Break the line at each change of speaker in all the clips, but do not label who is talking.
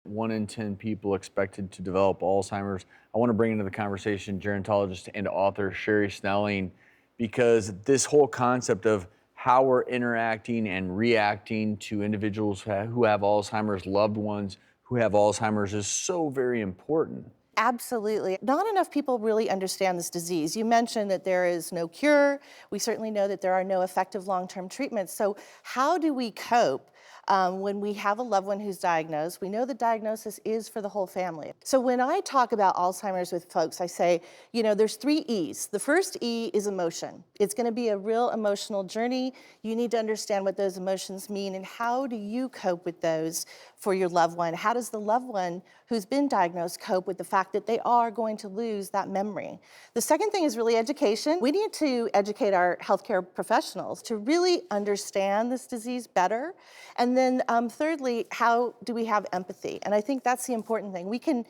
1 in 10 people expected to develop Alzheimer's. I want to bring into the conversation gerontologist and author Sherri Snelling, because this whole concept of how we're interacting and reacting to individuals who have Alzheimer's, loved ones who have Alzheimer's, is so very important.
Absolutely. Not enough people really understand this disease. You mentioned that there is no cure. We certainly know that there are no effective long-term treatments. So how do we cope when we have a loved one who's diagnosed? We know the diagnosis is for the whole family. So when I talk about Alzheimer's with folks, I say, you know, there's 3 E's. The first E is emotion. It's going to be a real emotional journey. You need to understand what those emotions mean and how do you cope with those for your loved one? How does the loved one who's been diagnosed cope with the fact that they are going to lose that memory? The second thing is really education. We need to educate our healthcare professionals to really understand this disease better. And then thirdly, how do we have empathy? And I think that's the important thing. We can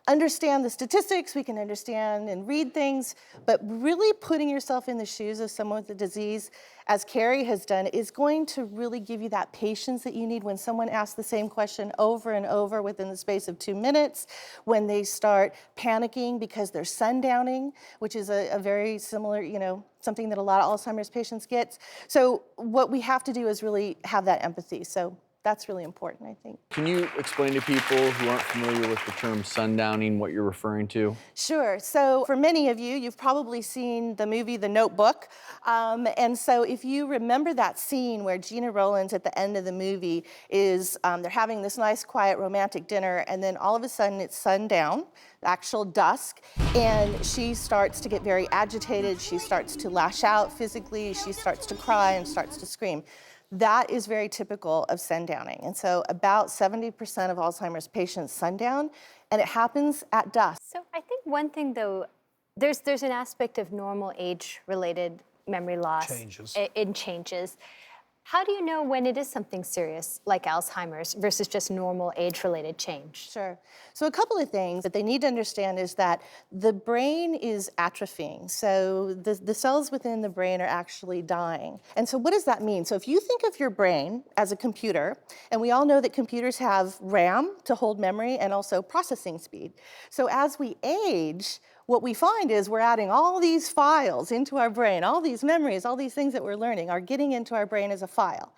understand the statistics, we can understand and read things, but really putting yourself in the shoes of someone with the disease, as Carrie has done, is going to really give you that patience that you need when someone asks the same question over and over within the space of 2 minutes, when they start panicking because they're sundowning, which is a very similar, you know, something that a lot of Alzheimer's patients get. So what we have to do is really have that empathy. So that's really important, I think.
Can you explain to people who aren't familiar with the term sundowning what you're referring to?
Sure. So for many of you, you've probably seen the movie The Notebook. And so if you remember that scene where Gina Rowlands at the end of the movie is, they're having this nice, quiet, romantic dinner, and then all of a sudden it's sundown, actual dusk, and she starts to get very agitated. She starts to lash out physically. She starts to cry and starts to scream. That is very typical of sundowning. And so about 70% of Alzheimer's patients sundown, and it happens at dusk.
So I think one thing, though, there's an aspect of normal age-related memory loss.
Changes.
In changes. How do you know when it is something serious, like Alzheimer's, versus just normal age-related change?
Sure. So a couple of things that they need to understand is that the brain is atrophying. So the cells within the brain are actually dying. And so what does that mean? So if you think of your brain as a computer, and we all know that computers have RAM to hold memory and also processing speed. So as we age, what we find is we're adding all these files into our brain, all these memories, all these things that we're learning are getting into our brain as a file.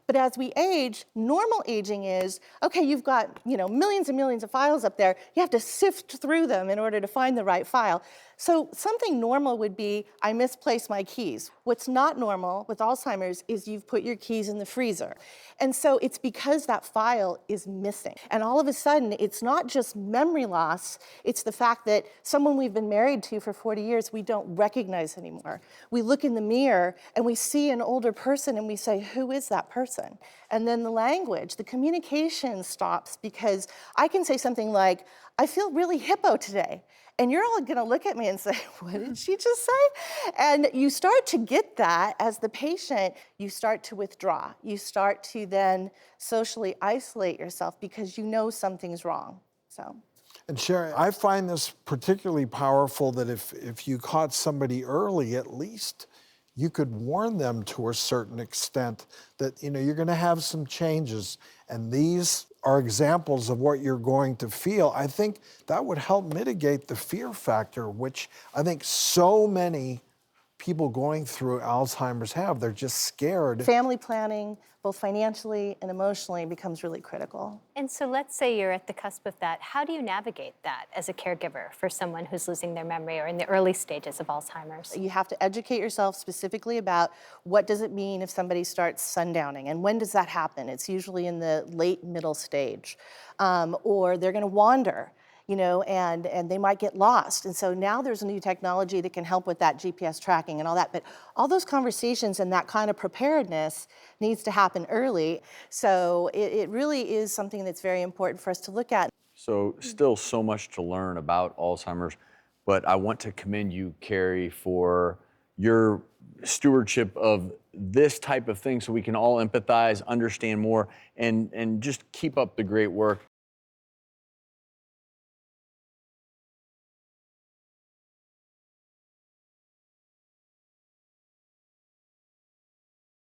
But as we age, normal aging is, okay, you've got, you know, millions and millions of files up there. You have to sift through them in order to find the right file. So something normal would be, I misplaced my keys. What's not normal with Alzheimer's is you've put your keys in the freezer. And so it's because that file is missing. And all of a sudden, it's not just memory loss, it's the fact that someone we've been married to for 40 years, we don't recognize anymore. We look in the mirror and we see an older person and we say, who is that person? And then the language, the communication stops, because I can say something like, I feel really hippo today. And you're all gonna look at me and say, what did she just say? And you start to get that as the patient, you start to withdraw. You start to then socially isolate yourself because you know something's wrong, so.
And Sherri, I find this particularly powerful that if you caught somebody early, at least you could warn them to a certain extent that, you know, you're gonna have some changes, and these are examples of what you're going to feel. I think that would help mitigate the fear factor, which I think so many people going through Alzheimer's have. They're just scared.
Family planning, both financially and emotionally, becomes really critical.
And so let's say you're at the cusp of that. How do you navigate that as a caregiver for someone who's losing their memory or in the early stages of Alzheimer's?
You have to educate yourself specifically about what does it mean if somebody starts sundowning, and when does that happen? It's usually in the late middle stage, or they're gonna wander, you know, and they might get lost. And so now there's a new technology that can help with that GPS tracking and all that. But all those conversations and that kind of preparedness needs to happen early. So it really is something that's very important for us to look at.
So still so much to learn about Alzheimer's, but I want to commend you, Carrie, for your stewardship of this type of thing so we can all empathize, understand more, and just keep up the great work.